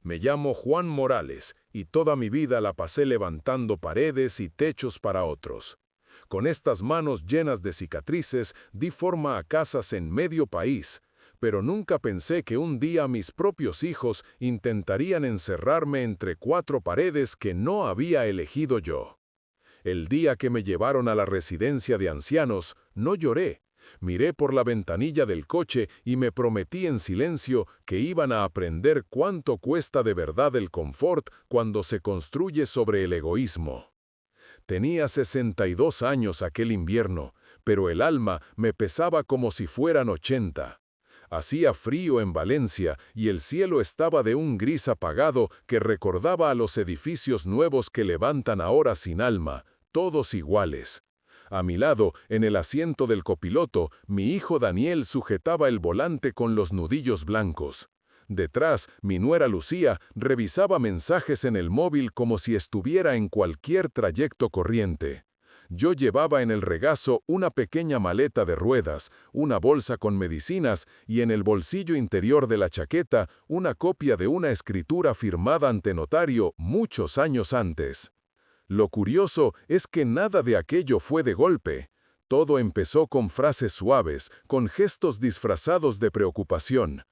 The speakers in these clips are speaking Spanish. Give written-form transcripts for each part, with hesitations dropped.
Me llamo Juan Morales y toda mi vida la pasé levantando paredes y techos para otros. Con estas manos llenas de cicatrices di forma a casas en medio país, pero nunca pensé que un día mis propios hijos intentarían encerrarme entre cuatro paredes que no había elegido yo. El día que me llevaron a la residencia de ancianos, no lloré. Miré por la ventanilla del coche y me prometí en silencio que iban a aprender cuánto cuesta de verdad el confort cuando se construye sobre el egoísmo. Tenía 62 años aquel invierno, pero el alma me pesaba como si fueran 80. Hacía frío en Valencia y el cielo estaba de un gris apagado que recordaba a los edificios nuevos que levantan ahora sin alma, todos iguales. A mi lado, en el asiento del copiloto, mi hijo Daniel sujetaba el volante con los nudillos blancos. Detrás, mi nuera Lucía revisaba mensajes en el móvil como si estuviera en cualquier trayecto corriente. Yo llevaba en el regazo una pequeña maleta de ruedas, una bolsa con medicinas y en el bolsillo interior de la chaqueta una copia de una escritura firmada ante notario muchos años antes. Lo curioso es que nada de aquello fue de golpe. Todo empezó con frases suaves, con gestos disfrazados de preocupación.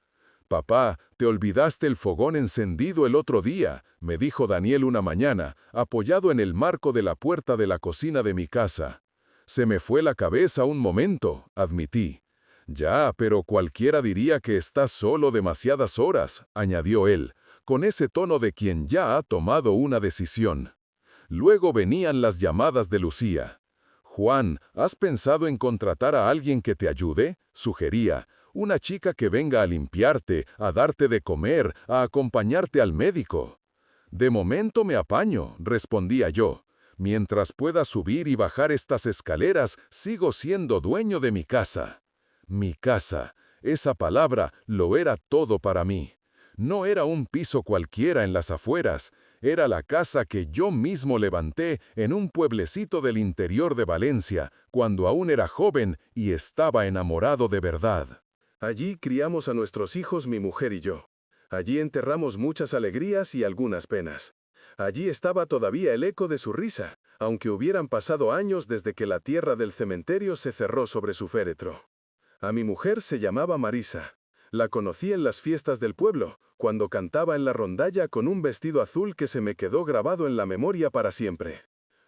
«Papá, te olvidaste el fogón encendido el otro día», me dijo Daniel una mañana, apoyado en el marco de la puerta de la cocina de mi casa. «Se me fue la cabeza un momento», admití. «Ya, pero cualquiera diría que estás solo demasiadas horas», añadió él, con ese tono de quien ya ha tomado una decisión. Luego venían las llamadas de Lucía. «Juan, ¿has pensado en contratar a alguien que te ayude?», sugería. «Una chica que venga a limpiarte, a darte de comer, a acompañarte al médico». «De momento me apaño», respondía yo. «Mientras pueda subir y bajar estas escaleras, sigo siendo dueño de mi casa». Mi casa, esa palabra lo era todo para mí. No era un piso cualquiera en las afueras, era la casa que yo mismo levanté en un pueblecito del interior de Valencia, cuando aún era joven y estaba enamorado de verdad. Allí criamos a nuestros hijos mi mujer y yo. Allí enterramos muchas alegrías y algunas penas. Allí estaba todavía el eco de su risa, aunque hubieran pasado años desde que la tierra del cementerio se cerró sobre su féretro. A mi mujer se llamaba Marisa. La conocí en las fiestas del pueblo, cuando cantaba en la rondalla con un vestido azul que se me quedó grabado en la memoria para siempre.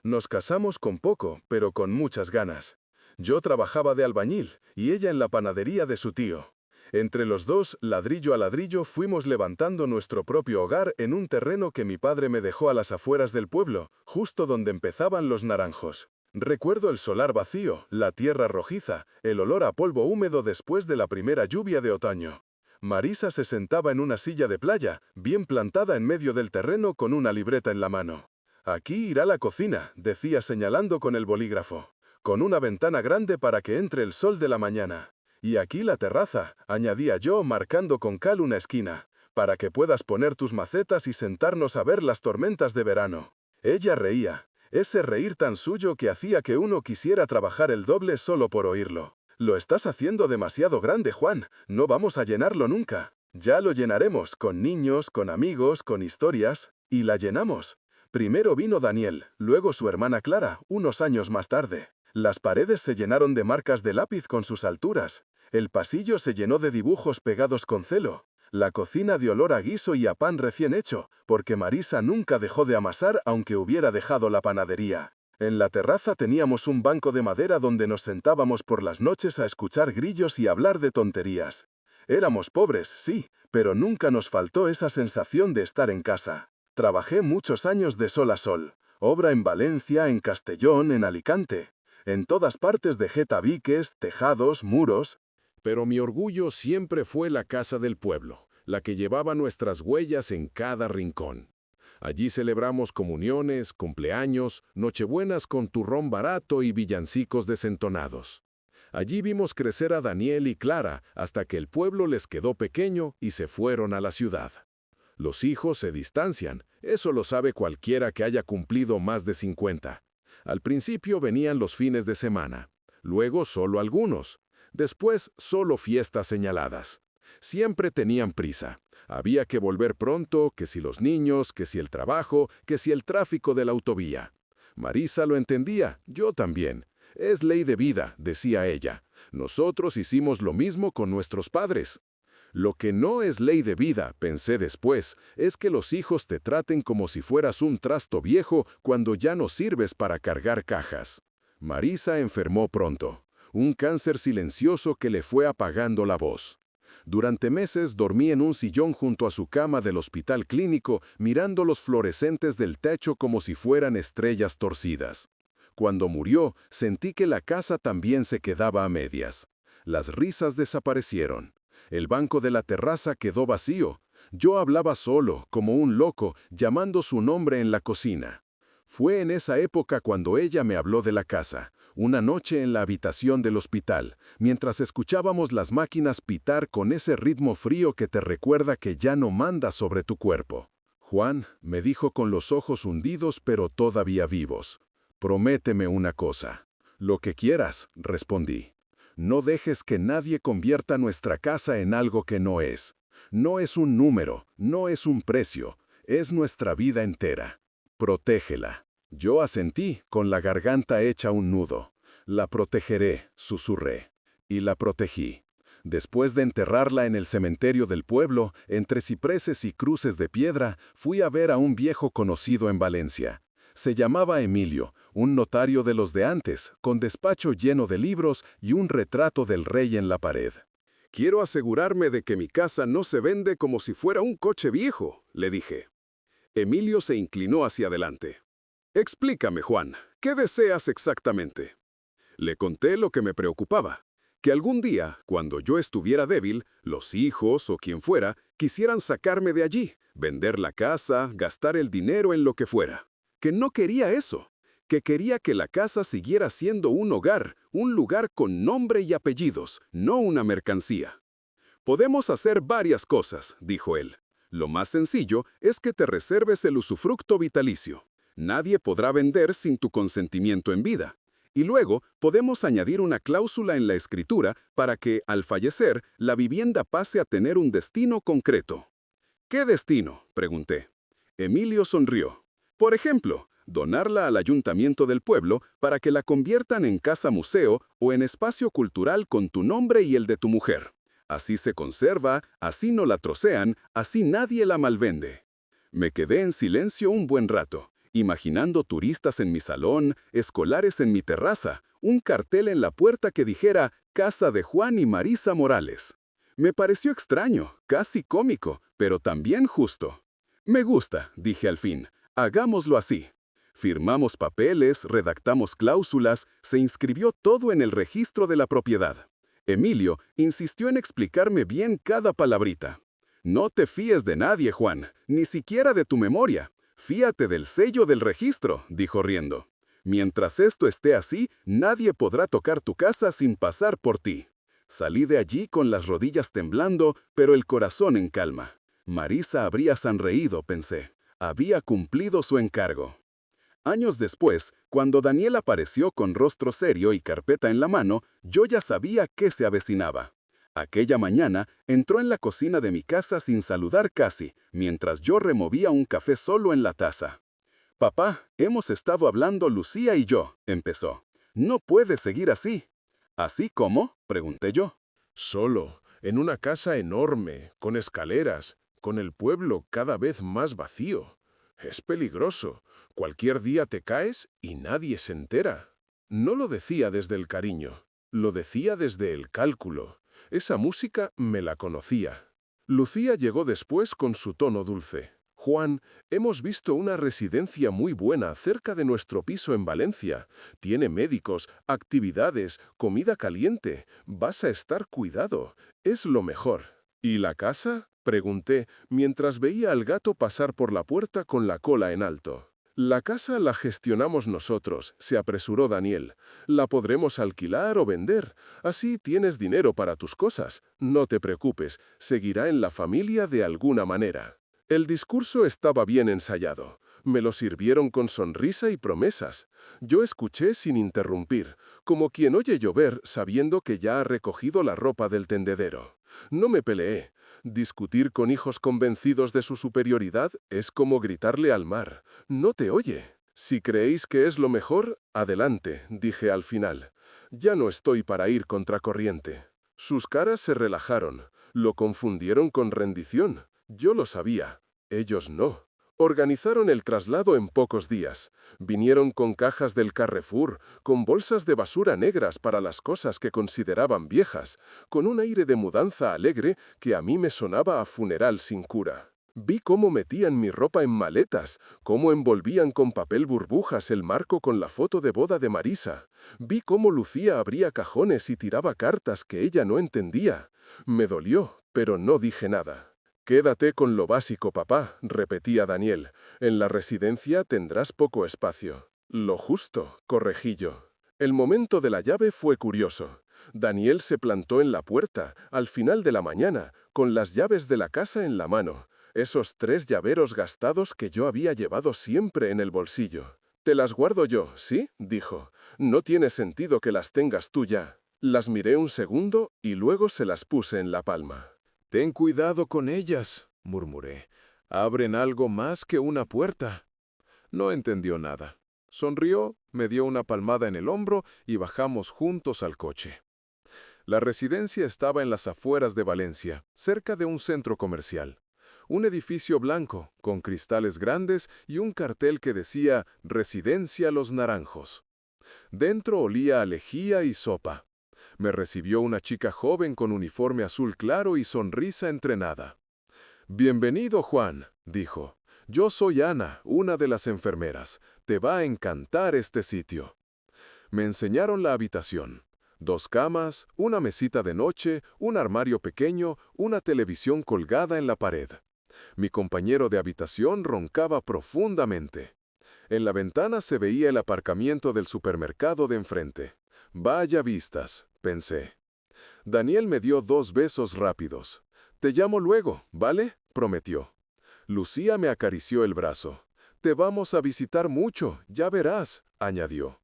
Nos casamos con poco, pero con muchas ganas. Yo trabajaba de albañil y ella en la panadería de su tío. Entre los dos, ladrillo a ladrillo, fuimos levantando nuestro propio hogar en un terreno que mi padre me dejó a las afueras del pueblo, justo donde empezaban los naranjos. Recuerdo el solar vacío, la tierra rojiza, el olor a polvo húmedo después de la primera lluvia de otoño. Marisa se sentaba en una silla de playa, bien plantada en medio del terreno con una libreta en la mano. «Aquí irá la cocina», decía señalando con el bolígrafo, «con una ventana grande para que entre el sol de la mañana. Y aquí la terraza», añadía yo marcando con cal una esquina, «para que puedas poner tus macetas y sentarnos a ver las tormentas de verano». Ella reía. Ese reír tan suyo que hacía que uno quisiera trabajar el doble solo por oírlo. «Lo estás haciendo demasiado grande, Juan. No vamos a llenarlo nunca». «Ya lo llenaremos, con niños, con amigos, con historias». Y la llenamos. Primero vino Daniel, luego su hermana Clara, unos años más tarde. Las paredes se llenaron de marcas de lápiz con sus alturas. El pasillo se llenó de dibujos pegados con celo. La cocina de olor a guiso y a pan recién hecho, porque Marisa nunca dejó de amasar aunque hubiera dejado la panadería. En la terraza teníamos un banco de madera donde nos sentábamos por las noches a escuchar grillos y hablar de tonterías. Éramos pobres, sí, pero nunca nos faltó esa sensación de estar en casa. Trabajé muchos años de sol a sol. Obra en Valencia, en Castellón, en Alicante. En todas partes dejé tabiques, tejados, muros. Pero mi orgullo siempre fue la casa del pueblo, la que llevaba nuestras huellas en cada rincón. Allí celebramos comuniones, cumpleaños, nochebuenas con turrón barato y villancicos desentonados. Allí vimos crecer a Daniel y Clara hasta que el pueblo les quedó pequeño y se fueron a la ciudad. Los hijos se distancian, eso lo sabe cualquiera que haya cumplido más de 50. Al principio venían los fines de semana, luego solo algunos. Después, solo fiestas señaladas. Siempre tenían prisa. Había que volver pronto, que si los niños, que si el trabajo, que si el tráfico de la autovía. Marisa lo entendía, yo también. Es ley de vida, decía ella. Nosotros hicimos lo mismo con nuestros padres. Lo que no es ley de vida, pensé después, es que los hijos te traten como si fueras un trasto viejo cuando ya no sirves para cargar cajas. Marisa enfermó pronto, un cáncer silencioso que le fue apagando la voz. Durante meses dormí en un sillón junto a su cama del hospital clínico, mirando los fluorescentes del techo como si fueran estrellas torcidas. Cuando murió, sentí que la casa también se quedaba a medias. Las risas desaparecieron. El banco de la terraza quedó vacío. Yo hablaba solo, como un loco, llamando su nombre en la cocina. Fue en esa época cuando ella me habló de la casa, una noche en la habitación del hospital, mientras escuchábamos las máquinas pitar con ese ritmo frío que te recuerda que ya no manda sobre tu cuerpo. Juan, me dijo con los ojos hundidos pero todavía vivos, prométeme una cosa. Lo que quieras, respondí. No dejes que nadie convierta nuestra casa en algo que no es. No es un número, no es un precio, es nuestra vida entera. Protégela. Yo asentí, con la garganta hecha un nudo. La protegeré, susurré. Y la protegí. Después de enterrarla en el cementerio del pueblo, entre cipreses y cruces de piedra, fui a ver a un viejo conocido en Valencia. Se llamaba Emilio, un notario de los de antes, con despacho lleno de libros y un retrato del rey en la pared. «Quiero asegurarme de que mi casa no se vende como si fuera un coche viejo», le dije. Emilio se inclinó hacia adelante. «Explícame, Juan, ¿qué deseas exactamente?» Le conté lo que me preocupaba, que algún día, cuando yo estuviera débil, los hijos o quien fuera quisieran sacarme de allí, vender la casa, gastar el dinero en lo que fuera. Que no quería eso, que quería que la casa siguiera siendo un hogar, un lugar con nombre y apellidos, no una mercancía. «Podemos hacer varias cosas», dijo él. «Lo más sencillo es que te reserves el usufructo vitalicio. Nadie podrá vender sin tu consentimiento en vida. Y luego podemos añadir una cláusula en la escritura para que, al fallecer, la vivienda pase a tener un destino concreto». «¿Qué destino?», pregunté. Emilio sonrió. «Por ejemplo, donarla al ayuntamiento del pueblo para que la conviertan en casa museo o en espacio cultural con tu nombre y el de tu mujer. Así se conserva, así no la trocean, así nadie la malvende». Me quedé en silencio un buen rato, imaginando turistas en mi salón, escolares en mi terraza, un cartel en la puerta que dijera «Casa de Juan y Marisa Morales». Me pareció extraño, casi cómico, pero también justo. «Me gusta», dije al fin. «Hagámoslo así». Firmamos papeles, redactamos cláusulas, se inscribió todo en el registro de la propiedad. Emilio insistió en explicarme bien cada palabrita. «No te fíes de nadie, Juan, ni siquiera de tu memoria. Fíate del sello del registro», dijo riendo. «Mientras esto esté así, nadie podrá tocar tu casa sin pasar por ti». Salí de allí con las rodillas temblando, pero el corazón en calma. Marisa habría sonreído, pensé. Había cumplido su encargo. Años después, cuando Daniel apareció con rostro serio y carpeta en la mano, yo ya sabía qué se avecinaba. Aquella mañana entró en la cocina de mi casa sin saludar casi, mientras yo removía un café solo en la taza. «Papá, hemos estado hablando Lucía y yo», empezó. «No puede seguir así». «¿Así cómo?», pregunté yo. Solo, en una casa enorme, con escaleras, con el pueblo cada vez más vacío. Es peligroso. Cualquier día te caes y nadie se entera». No lo decía desde el cariño, lo decía desde el cálculo. Esa música me la conocía. Lucía llegó después con su tono dulce. «Juan, hemos visto una residencia muy buena cerca de nuestro piso en Valencia. Tiene médicos, actividades, comida caliente. Vas a estar cuidado. Es lo mejor». «¿Y la casa?», pregunté, mientras veía al gato pasar por la puerta con la cola en alto. «La casa la gestionamos nosotros», se apresuró Daniel. «La podremos alquilar o vender. Así tienes dinero para tus cosas. No te preocupes, seguirá en la familia de alguna manera». El discurso estaba bien ensayado. Me lo sirvieron con sonrisa y promesas. Yo escuché sin interrumpir. como quien oye llover sabiendo que ya ha recogido la ropa del tendedero. No me peleé. Discutir con hijos convencidos de su superioridad es como gritarle al mar. No te oye. Si creéis que es lo mejor, adelante, dije al final. Ya no estoy para ir contracorriente. Sus caras se relajaron. Lo confundieron con rendición. Yo lo sabía. Ellos no. Organizaron el traslado en pocos días. Vinieron con cajas del Carrefour, con bolsas de basura negras para las cosas que consideraban viejas, con un aire de mudanza alegre que a mí me sonaba a funeral sin cura. Vi cómo metían mi ropa en maletas, cómo envolvían con papel burbujas el marco con la foto de boda de Marisa. Vi cómo Lucía abría cajones y tiraba cartas que ella no entendía. Me dolió, pero no dije nada. «Quédate con lo básico, papá», repetía Daniel. «En la residencia tendrás poco espacio». «Lo justo», corregí yo. El momento de la llave fue curioso. Daniel se plantó en la puerta, al final de la mañana, con las llaves de la casa en la mano. Esos 3 llaveros gastados que yo había llevado siempre en el bolsillo. «Te las guardo yo, ¿sí?», dijo. «No tiene sentido que las tengas tú ya». Las miré un segundo y luego se las puse en la palma. «Ten cuidado con ellas», murmuré. «Abren algo más que una puerta». No entendió nada. Sonrió, me dio una palmada en el hombro y bajamos juntos al coche. La residencia estaba en las afueras de Valencia, cerca de un centro comercial. Un edificio blanco, con cristales grandes y un cartel que decía «Residencia Los Naranjos». Dentro olía a lejía y sopa. Me recibió una chica joven con uniforme azul claro y sonrisa entrenada. «Bienvenido, Juan», dijo. «Yo soy Ana, una de las enfermeras. Te va a encantar este sitio». Me enseñaron la habitación. 2 camas, una mesita de noche, un armario pequeño, una televisión colgada en la pared. Mi compañero de habitación roncaba profundamente. En la ventana se veía el aparcamiento del supermercado de enfrente. «Vaya vistas», pensé. Daniel me dio 2 besos rápidos. «Te llamo luego, ¿vale?», prometió. Lucía me acarició el brazo. «Te vamos a visitar mucho, ya verás», añadió.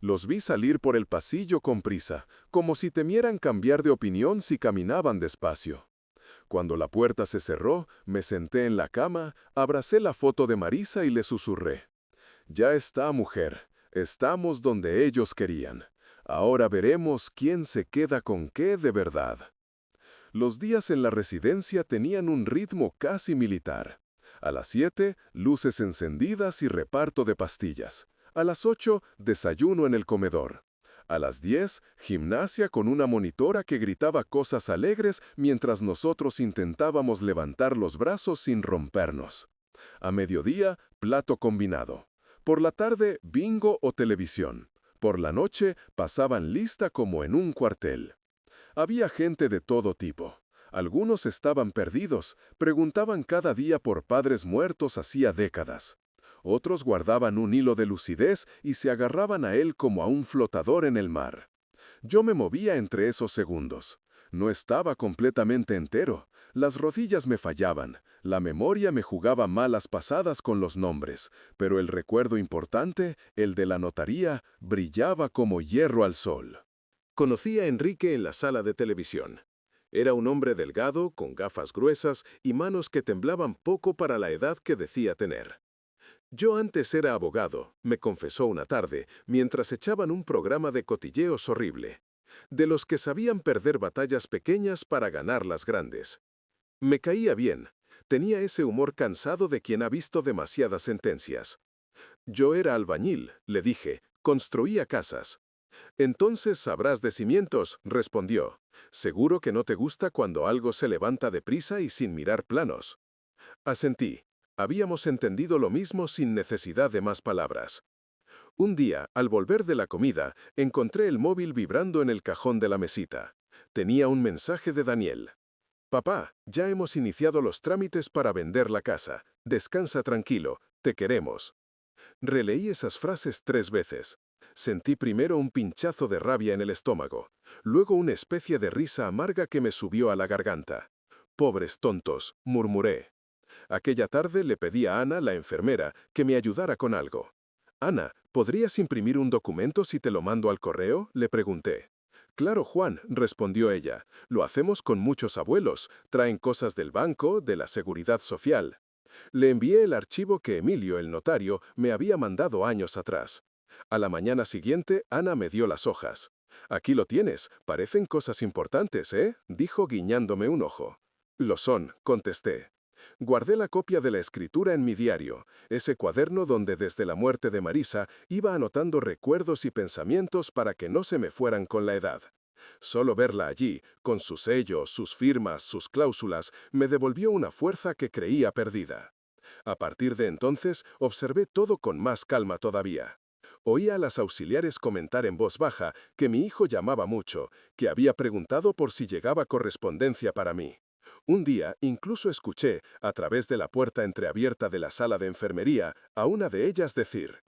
Los vi salir por el pasillo con prisa, como si temieran cambiar de opinión si caminaban despacio. Cuando la puerta se cerró, me senté en la cama, abracé la foto de Marisa y le susurré. «Ya está, mujer. Estamos donde ellos querían. Ahora veremos quién se queda con qué de verdad». Los días en la residencia tenían un ritmo casi militar. A las 7, luces encendidas y reparto de pastillas. A las 8, desayuno en el comedor. A las 10, gimnasia con una monitora que gritaba cosas alegres mientras nosotros intentábamos levantar los brazos sin rompernos. A mediodía, plato combinado. Por la tarde, bingo o televisión. Por la noche, pasaban lista como en un cuartel. Había gente de todo tipo. Algunos estaban perdidos, preguntaban cada día por padres muertos hacía décadas. Otros guardaban un hilo de lucidez y se agarraban a él como a un flotador en el mar. Yo me movía entre esos segundos. No estaba completamente entero. Las rodillas me fallaban, la memoria me jugaba malas pasadas con los nombres, pero el recuerdo importante, el de la notaría, brillaba como hierro al sol. Conocí a Enrique en la sala de televisión. Era un hombre delgado, con gafas gruesas y manos que temblaban poco para la edad que decía tener. «Yo antes era abogado», me confesó una tarde, mientras echaban un programa de cotilleos horrible, de los que sabían perder batallas pequeñas para ganar las grandes. Me caía bien, tenía ese humor cansado de quien ha visto demasiadas sentencias. «Yo era albañil», le dije, «construía casas». «Entonces sabrás de cimientos», respondió. «Seguro que no te gusta cuando algo se levanta deprisa y sin mirar planos». Asentí. Habíamos entendido lo mismo sin necesidad de más palabras. Un día, al volver de la comida, encontré el móvil vibrando en el cajón de la mesita. Tenía un mensaje de Daniel. «Papá, ya hemos iniciado los trámites para vender la casa. Descansa tranquilo, te queremos». Releí esas frases 3 veces. Sentí primero un pinchazo de rabia en el estómago, luego una especie de risa amarga que me subió a la garganta. «Pobres tontos», murmuré. Aquella tarde le pedí a Ana, la enfermera, que me ayudara con algo. «Ana, ¿Podrías imprimir un documento si te lo mando al correo?, le pregunté. Claro, Juan, respondió ella. Lo hacemos con muchos abuelos. Traen cosas del banco, de la seguridad social. Le envié el archivo que Emilio, el notario, me había mandado años atrás. A la mañana siguiente, Ana me dio las hojas. Aquí lo tienes, parecen cosas importantes, ¿eh?, dijo guiñándome un ojo. Lo son, contesté. Guardé la copia de la escritura en mi diario, ese cuaderno donde desde la muerte de Marisa iba anotando recuerdos y pensamientos para que no se me fueran con la edad. Solo verla allí, con sus sellos, sus firmas, sus cláusulas, me devolvió una fuerza que creía perdida. A partir de entonces, observé todo con más calma todavía. Oía a las auxiliares comentar en voz baja que mi hijo llamaba mucho, que había preguntado por si llegaba correspondencia para mí. Un día incluso escuché, a través de la puerta entreabierta de la sala de enfermería, a una de ellas decir: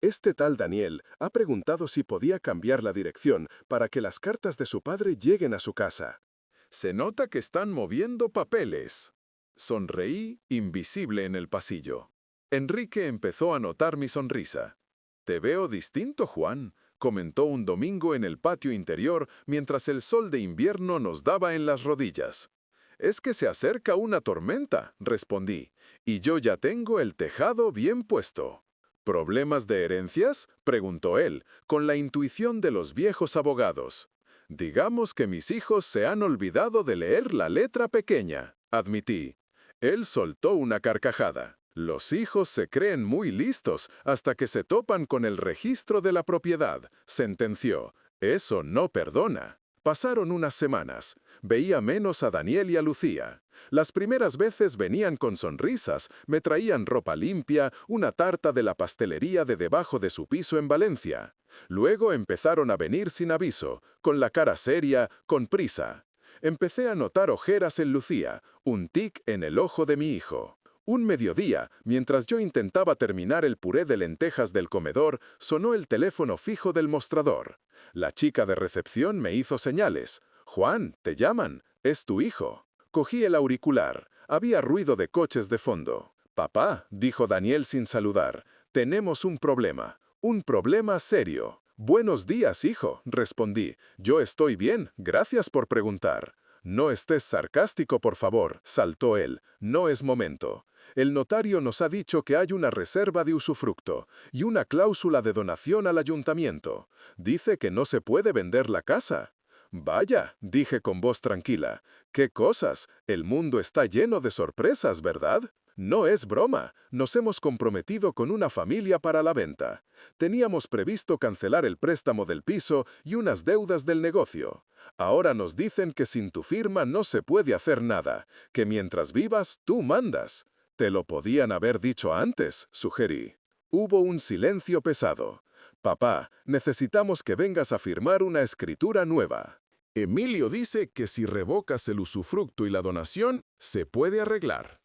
«Este tal Daniel ha preguntado si podía cambiar la dirección para que las cartas de su padre lleguen a su casa». Se nota que están moviendo papeles. Sonreí, invisible en el pasillo. Enrique empezó a notar mi sonrisa. «Te veo distinto, Juan», comentó un domingo en el patio interior mientras el sol de invierno nos daba en las rodillas. «Es que se acerca una tormenta», respondí, «y yo ya tengo el tejado bien puesto». «¿Problemas de herencias?», preguntó él, con la intuición de los viejos abogados. «Digamos que mis hijos se han olvidado de leer la letra pequeña», admití. Él soltó una carcajada. «Los hijos se creen muy listos hasta que se topan con el registro de la propiedad», sentenció. «Eso no perdona». Pasaron unas semanas. Veía menos a Daniel y a Lucía. Las primeras veces venían con sonrisas, me traían ropa limpia, una tarta de la pastelería de debajo de su piso en Valencia. Luego empezaron a venir sin aviso, con la cara seria, con prisa. Empecé a notar ojeras en Lucía, un tic en el ojo de mi hijo. Un mediodía, mientras yo intentaba terminar el puré de lentejas del comedor, sonó el teléfono fijo del mostrador. La chica de recepción me hizo señales. «Juan, te llaman, es tu hijo». Cogí el auricular. Había ruido de coches de fondo. «Papá», dijo Daniel sin saludar, «tenemos un problema serio». «Buenos días, hijo», respondí. «Yo estoy bien, gracias por preguntar». «No estés sarcástico, por favor», saltó él. «No es momento. El notario nos ha dicho que hay una reserva de usufructo y una cláusula de donación al ayuntamiento. Dice que no se puede vender la casa». «Vaya», dije con voz tranquila. «¿Qué cosas? El mundo está lleno de sorpresas, ¿verdad?» «No es broma. Nos hemos comprometido con una familia para la venta. Teníamos previsto cancelar el préstamo del piso y unas deudas del negocio. Ahora nos dicen que sin tu firma no se puede hacer nada, que mientras vivas tú mandas». «Te lo podían haber dicho antes», sugerí. Hubo un silencio pesado. «Papá, necesitamos que vengas a firmar una escritura nueva». «Emilio dice que si revocas el usufructo y la donación, se puede arreglar».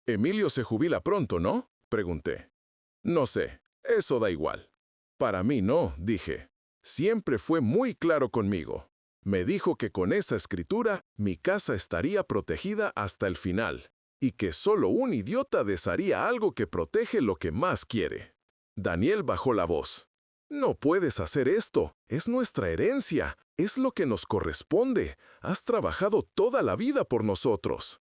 «Emilio se jubila pronto, ¿no?», pregunté. «No sé, eso da igual». «Para mí no», dije. Siempre fue muy claro conmigo. Me dijo que con esa escritura mi casa estaría protegida hasta el final, y que solo un idiota desharía algo que protege lo que más quiere. Daniel bajó la voz. «No puedes hacer esto, es nuestra herencia, es lo que nos corresponde. Has trabajado toda la vida por nosotros».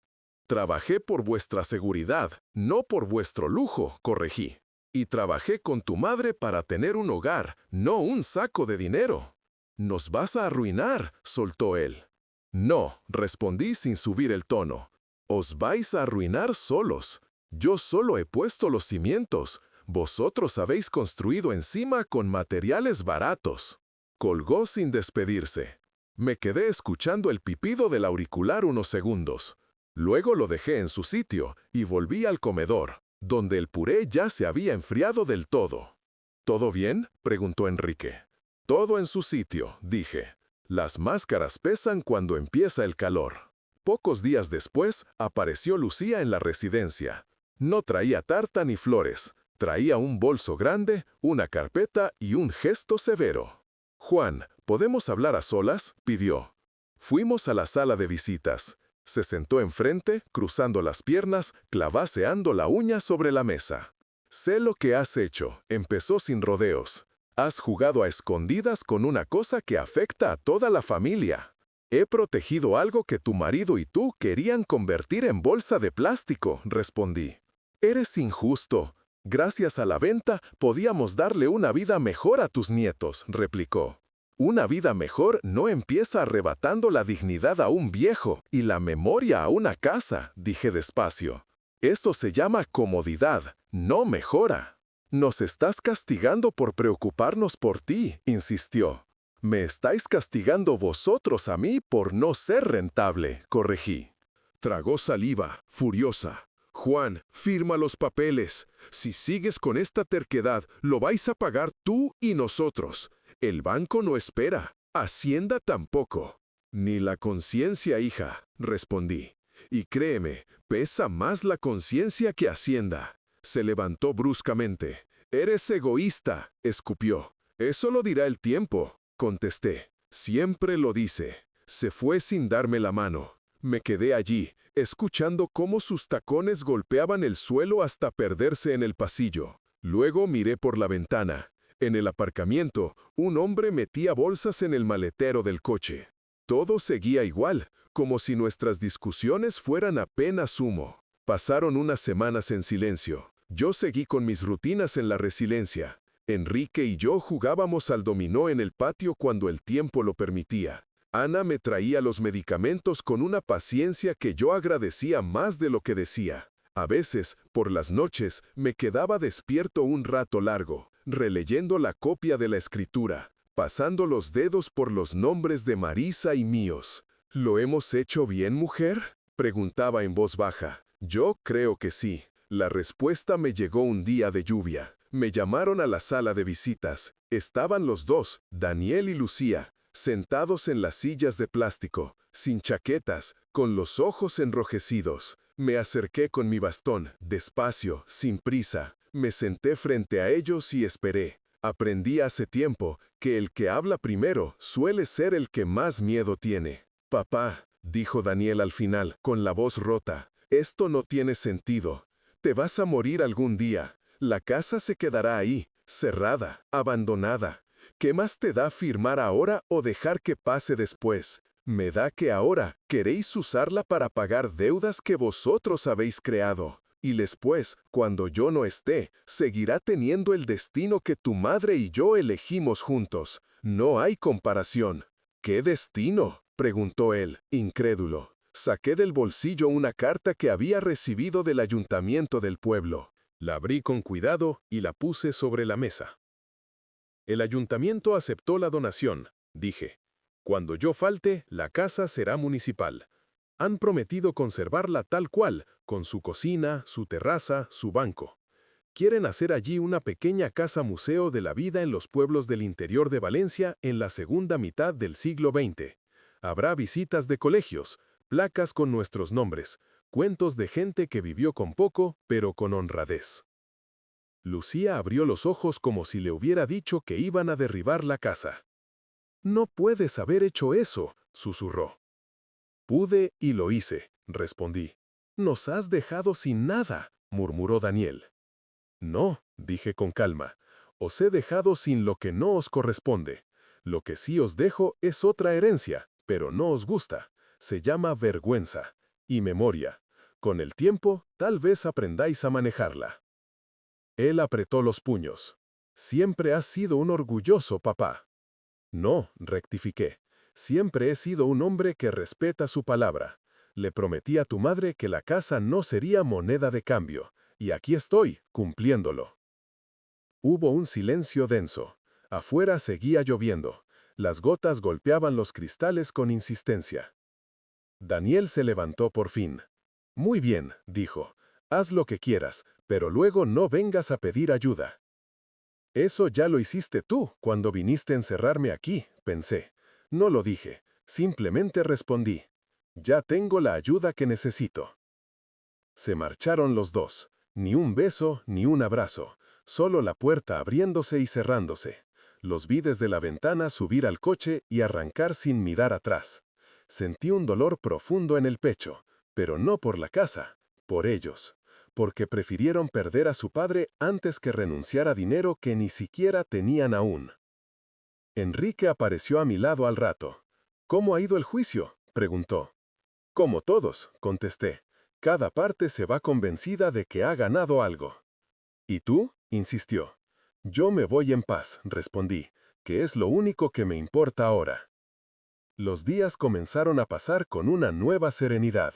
«Trabajé por vuestra seguridad, no por vuestro lujo», corregí. «Y trabajé con tu madre para tener un hogar, no un saco de dinero». «Nos vas a arruinar», soltó él. «No», respondí sin subir el tono. «Os vais a arruinar solos. Yo solo he puesto los cimientos. Vosotros habéis construido encima con materiales baratos». Colgó sin despedirse. Me quedé escuchando el pipido del auricular unos segundos. Luego lo dejé en su sitio y volví al comedor, donde el puré ya se había enfriado del todo. «¿Todo bien?», preguntó Enrique. «Todo en su sitio», dije. «Las máscaras pesan cuando empieza el calor». Pocos días después, apareció Lucía en la residencia. No traía tarta ni flores. Traía un bolso grande, una carpeta y un gesto severo. «Juan, ¿podemos hablar a solas?», pidió. Fuimos a la sala de visitas. Se sentó enfrente, cruzando las piernas, clavaseando la uña sobre la mesa. Sé lo que has hecho, empezó sin rodeos. Has jugado a escondidas con una cosa que afecta a toda la familia. He protegido algo que tu marido y tú querían convertir en bolsa de plástico, respondí. Eres injusto. Gracias a la venta podíamos darle una vida mejor a tus nietos, replicó. Una vida mejor no empieza arrebatando la dignidad a un viejo y la memoria a una casa, dije despacio. Esto se llama comodidad, no mejora. Nos estás castigando por preocuparnos por ti, insistió. Me estáis castigando vosotros a mí por no ser rentable, corregí. Tragó saliva, furiosa. Juan, firma los papeles. Si sigues con esta terquedad, lo vais a pagar tú y nosotros. El banco no espera. Hacienda tampoco. Ni la conciencia, hija, respondí. Y créeme, pesa más la conciencia que Hacienda. Se levantó bruscamente. Eres egoísta, escupió. Eso lo dirá el tiempo, contesté. Siempre lo dice. Se fue sin darme la mano. Me quedé allí, escuchando cómo sus tacones golpeaban el suelo hasta perderse en el pasillo. Luego miré por la ventana. En el aparcamiento, un hombre metía bolsas en el maletero del coche. Todo seguía igual, como si nuestras discusiones fueran apenas humo. Pasaron unas semanas en silencio. Yo seguí con mis rutinas en la resiliencia. Enrique y yo jugábamos al dominó en el patio cuando el tiempo lo permitía. Ana me traía los medicamentos con una paciencia que yo agradecía más de lo que decía. A veces, por las noches, me quedaba despierto un rato largo, releyendo la copia de la escritura, pasando los dedos por los nombres de Marisa y míos. ¿Lo hemos hecho bien, mujer?, preguntaba en voz baja. Yo creo que sí. La respuesta me llegó un día de lluvia. Me llamaron a la sala de visitas. Estaban los dos, Daniel y Lucía, sentados en las sillas de plástico, sin chaquetas, con los ojos enrojecidos. Me acerqué con mi bastón, despacio, sin prisa. Me senté frente a ellos y esperé. Aprendí hace tiempo que el que habla primero suele ser el que más miedo tiene. Papá, dijo Daniel al final, con la voz rota, esto no tiene sentido. Te vas a morir algún día. La casa se quedará ahí, cerrada, abandonada. ¿Qué más te da firmar ahora o dejar que pase después? Me da que ahora queréis usarla para pagar deudas que vosotros habéis creado. Y después, cuando yo no esté, seguirá teniendo el destino que tu madre y yo elegimos juntos. No hay comparación. ¿Qué destino?, preguntó él, incrédulo. Saqué del bolsillo una carta que había recibido del ayuntamiento del pueblo. La abrí con cuidado y la puse sobre la mesa. El ayuntamiento aceptó la donación, dije. Cuando yo falte, la casa será municipal. Han prometido conservarla tal cual, con su cocina, su terraza, su banco. Quieren hacer allí una pequeña casa museo de la vida en los pueblos del interior de Valencia en la segunda mitad del siglo XX. Habrá visitas de colegios, placas con nuestros nombres, cuentos de gente que vivió con poco, pero con honradez. Lucía abrió los ojos como si le hubiera dicho que iban a derribar la casa. «No puedes haber hecho eso», susurró. «Pude y lo hice», respondí. «Nos has dejado sin nada», murmuró Daniel. «No», dije con calma, «os he dejado sin lo que no os corresponde. Lo que sí os dejo es otra herencia, pero no os gusta. Se llama vergüenza y memoria. Con el tiempo, tal vez aprendáis a manejarla». Él apretó los puños. «Siempre has sido un orgulloso papá». «No», rectifiqué. «Siempre he sido un hombre que respeta su palabra. Le prometí a tu madre que la casa no sería moneda de cambio, y aquí estoy, cumpliéndolo». Hubo un silencio denso. Afuera seguía lloviendo. Las gotas golpeaban los cristales con insistencia. Daniel se levantó por fin. «Muy bien», dijo. «Haz lo que quieras, pero luego no vengas a pedir ayuda». «Eso ya lo hiciste tú cuando viniste a encerrarme aquí», pensé. No lo dije, simplemente respondí. «Ya tengo la ayuda que necesito». Se marcharon los dos. Ni un beso, ni un abrazo. Solo la puerta abriéndose y cerrándose. Los vi desde la ventana subir al coche y arrancar sin mirar atrás. Sentí un dolor profundo en el pecho, pero no por la casa, por ellos. porque prefirieron perder a su padre antes que renunciar a dinero que ni siquiera tenían aún. Enrique apareció a mi lado al rato. «¿Cómo ha ido el juicio?», preguntó. «Como todos», contesté. «Cada parte se va convencida de que ha ganado algo». «¿Y tú?», insistió. «Yo me voy en paz», respondí, «que es lo único que me importa ahora». Los días comenzaron a pasar con una nueva serenidad.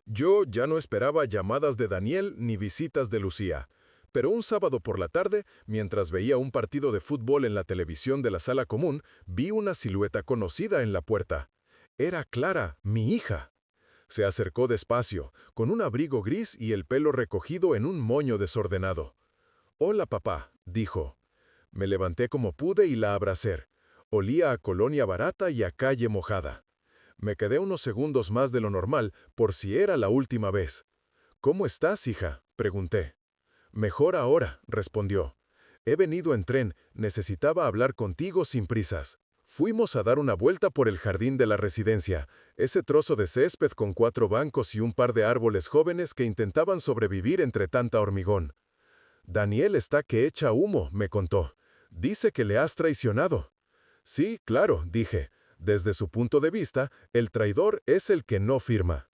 Yo ya no esperaba llamadas de Daniel ni visitas de Lucía. Pero un sábado por la tarde, mientras veía un partido de fútbol en la televisión de la sala común, vi una silueta conocida en la puerta. Era Clara, mi hija. Se acercó despacio, con un abrigo gris y el pelo recogido en un moño desordenado. «Hola, papá», dijo. Me levanté como pude y la abracé. Olía a colonia barata y a calle mojada. Me quedé unos segundos más de lo normal, por si era la última vez. «¿Cómo estás, hija?», pregunté. «Mejor ahora», respondió. «He venido en tren, necesitaba hablar contigo sin prisas». Fuimos a dar una vuelta por el jardín de la residencia, ese trozo de césped con 4 bancos y un par de árboles jóvenes que intentaban sobrevivir entre tanta hormigón. «Daniel está que echa humo», me contó. «Dice que le has traicionado». «Sí, claro», dije. «Desde su punto de vista, el traidor es el que no firma».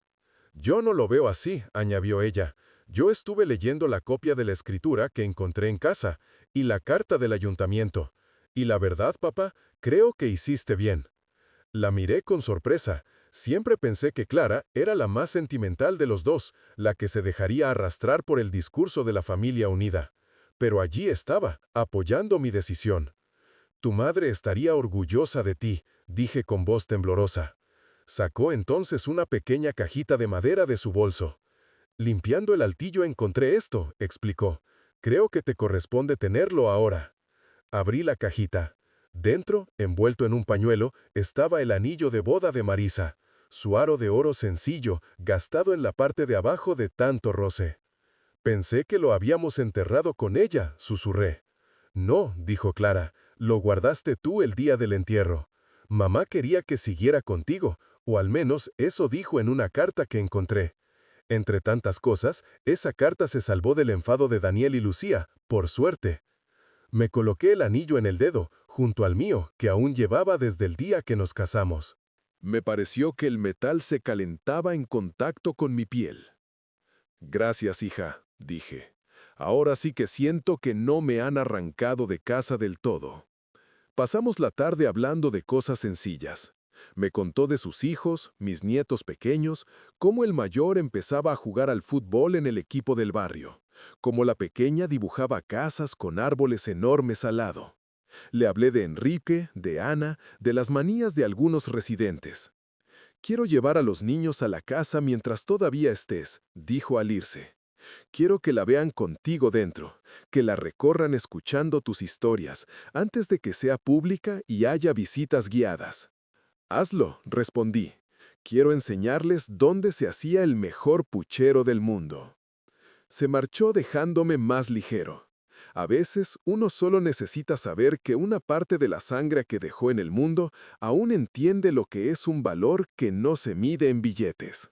«Yo no lo veo así», añadió ella. «Yo estuve leyendo la copia de la escritura que encontré en casa y la carta del ayuntamiento. Y la verdad, papá, creo que hiciste bien». La miré con sorpresa. Siempre pensé que Clara era la más sentimental de los dos, la que se dejaría arrastrar por el discurso de la familia unida. Pero allí estaba, apoyando mi decisión. «Tu madre estaría orgullosa de ti», dije con voz temblorosa. Sacó entonces una pequeña cajita de madera de su bolso. «Limpiando el altillo encontré esto», explicó. «Creo que te corresponde tenerlo ahora». Abrí la cajita. Dentro, envuelto en un pañuelo, estaba el anillo de boda de Marisa, su aro de oro sencillo, gastado en la parte de abajo de tanto roce. «Pensé que lo habíamos enterrado con ella», susurré. «No», dijo Clara, «lo guardaste tú el día del entierro. Mamá quería que siguiera contigo, o al menos eso dijo en una carta que encontré». Entre tantas cosas, esa carta se salvó del enfado de Daniel y Lucía, por suerte. Me coloqué el anillo en el dedo, junto al mío, que aún llevaba desde el día que nos casamos. Me pareció que el metal se calentaba en contacto con mi piel. «Gracias, hija», dije. «Ahora sí que siento que no me han arrancado de casa del todo». Pasamos la tarde hablando de cosas sencillas. Me contó de sus hijos, mis nietos pequeños, cómo el mayor empezaba a jugar al fútbol en el equipo del barrio, cómo la pequeña dibujaba casas con árboles enormes al lado. Le hablé de Enrique, de Ana, de las manías de algunos residentes. «Quiero llevar a los niños a la casa mientras todavía estés», dijo al irse. «Quiero que la vean contigo dentro, que la recorran escuchando tus historias, antes de que sea pública y haya visitas guiadas». «Hazlo», respondí. «Quiero enseñarles dónde se hacía el mejor puchero del mundo». Se marchó dejándome más ligero. A veces uno solo necesita saber que una parte de la sangre que dejó en el mundo aún entiende lo que es un valor que no se mide en billetes.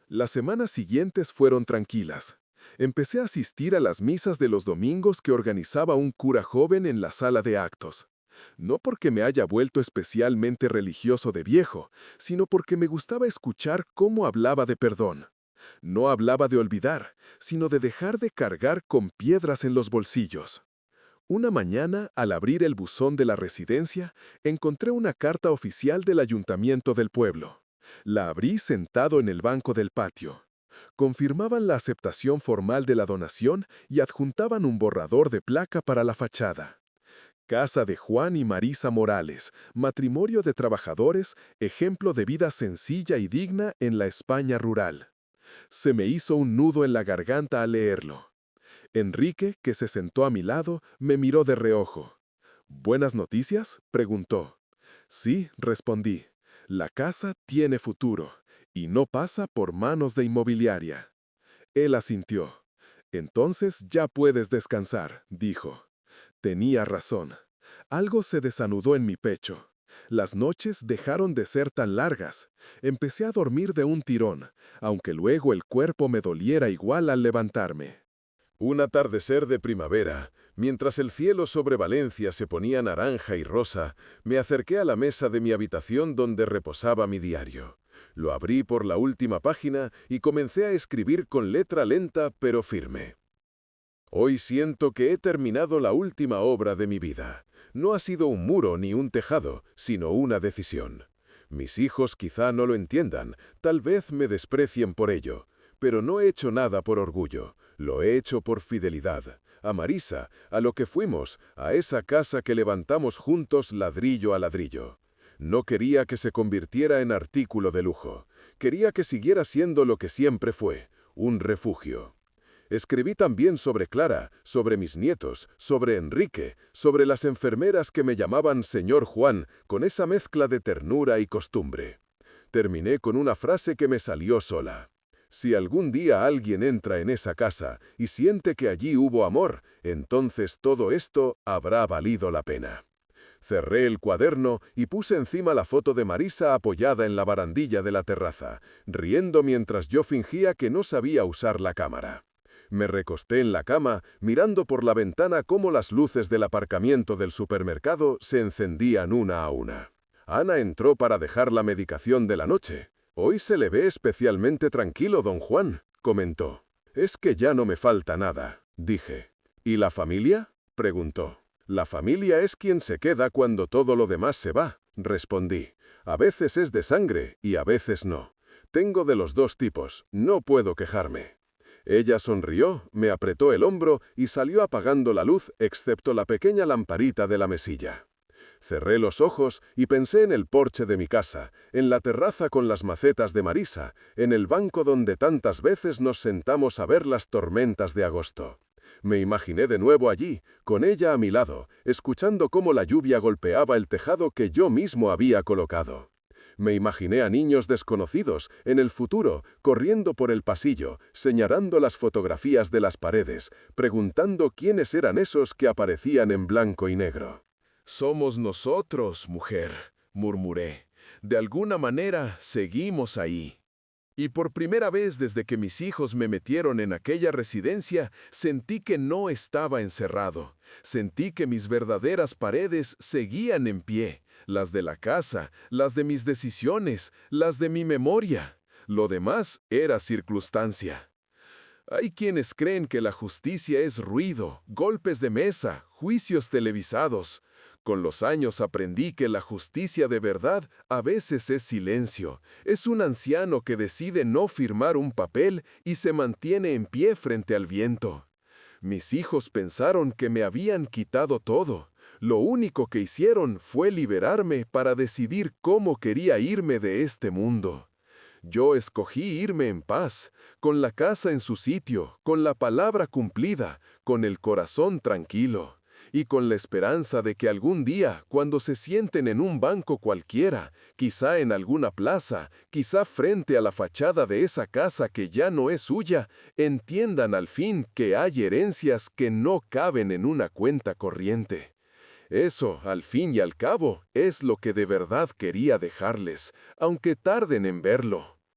Las semanas siguientes fueron tranquilas. Empecé a asistir a las misas de los domingos que organizaba un cura joven en la sala de actos. No porque me haya vuelto especialmente religioso de viejo, sino porque me gustaba escuchar cómo hablaba de perdón. No hablaba de olvidar, sino de dejar de cargar con piedras en los bolsillos. Una mañana, al abrir el buzón de la residencia, encontré una carta oficial del ayuntamiento del pueblo. La abrí sentado en el banco del patio. Confirmaban la aceptación formal de la donación y adjuntaban un borrador de placa para la fachada. Casa de Juan y Marisa Morales, matrimonio de trabajadores, ejemplo de vida sencilla y digna en la España rural. Se me hizo un nudo en la garganta al leerlo. Enrique, que se sentó a mi lado, me miró de reojo. «¿Buenas noticias?», preguntó. «Sí», respondí. «La casa tiene futuro, y no pasa por manos de inmobiliaria». Él asintió. «Entonces ya puedes descansar», dijo. Tenía razón. Algo se desanudó en mi pecho. Las noches dejaron de ser tan largas. Empecé a dormir de un tirón, aunque luego el cuerpo me doliera igual al levantarme. Un atardecer de primavera, mientras el cielo sobre Valencia se ponía naranja y rosa, me acerqué a la mesa de mi habitación donde reposaba mi diario. Lo abrí por la última página y comencé a escribir con letra lenta pero firme. Hoy siento que he terminado la última obra de mi vida. No ha sido un muro ni un tejado, sino una decisión. Mis hijos quizá no lo entiendan, tal vez me desprecien por ello, pero no he hecho nada por orgullo, lo he hecho por fidelidad. A Marisa, a lo que fuimos, a esa casa que levantamos juntos ladrillo a ladrillo. No quería que se convirtiera en artículo de lujo. Quería que siguiera siendo lo que siempre fue, un refugio. Escribí también sobre Clara, sobre mis nietos, sobre Enrique, sobre las enfermeras que me llamaban Señor Juan, con esa mezcla de ternura y costumbre. Terminé con una frase que me salió sola. Si algún día alguien entra en esa casa y siente que allí hubo amor, entonces todo esto habrá valido la pena. Cerré el cuaderno y puse encima la foto de Marisa apoyada en la barandilla de la terraza, riendo mientras yo fingía que no sabía usar la cámara. Me recosté en la cama, mirando por la ventana cómo las luces del aparcamiento del supermercado se encendían una a una. Ana entró para dejar la medicación de la noche. «Hoy se le ve especialmente tranquilo, don Juan», comentó. «Es que ya no me falta nada», dije. «¿Y la familia?», preguntó. «La familia es quien se queda cuando todo lo demás se va», respondí. «A veces es de sangre y a veces no. Tengo de los dos tipos, no puedo quejarme». Ella sonrió, me apretó el hombro y salió apagando la luz excepto la pequeña lamparita de la mesilla. Cerré los ojos y pensé en el porche de mi casa, en la terraza con las macetas de Marisa, en el banco donde tantas veces nos sentamos a ver las tormentas de agosto. Me imaginé de nuevo allí, con ella a mi lado, escuchando cómo la lluvia golpeaba el tejado que yo mismo había colocado. Me imaginé a niños desconocidos, en el futuro, corriendo por el pasillo, señalando las fotografías de las paredes, preguntando quiénes eran esos que aparecían en blanco y negro. «Somos nosotros, mujer», murmuré. «De alguna manera, seguimos ahí». Y por primera vez desde que mis hijos me metieron en aquella residencia, sentí que no estaba encerrado. Sentí que mis verdaderas paredes seguían en pie. Las de la casa, las de mis decisiones, las de mi memoria. Lo demás era circunstancia. Hay quienes creen que la justicia es ruido, golpes de mesa, juicios televisados. Con los años aprendí que la justicia de verdad a veces es silencio. Es un anciano que decide no firmar un papel y se mantiene en pie frente al viento. Mis hijos pensaron que me habían quitado todo. Lo único que hicieron fue liberarme para decidir cómo quería irme de este mundo. Yo escogí irme en paz, con la casa en su sitio, con la palabra cumplida, con el corazón tranquilo. Y con la esperanza de que algún día, cuando se sienten en un banco cualquiera, quizá en alguna plaza, quizá frente a la fachada de esa casa que ya no es suya, entiendan al fin que hay herencias que no caben en una cuenta corriente. Eso, al fin y al cabo, es lo que de verdad quería dejarles, aunque tarden en verlo.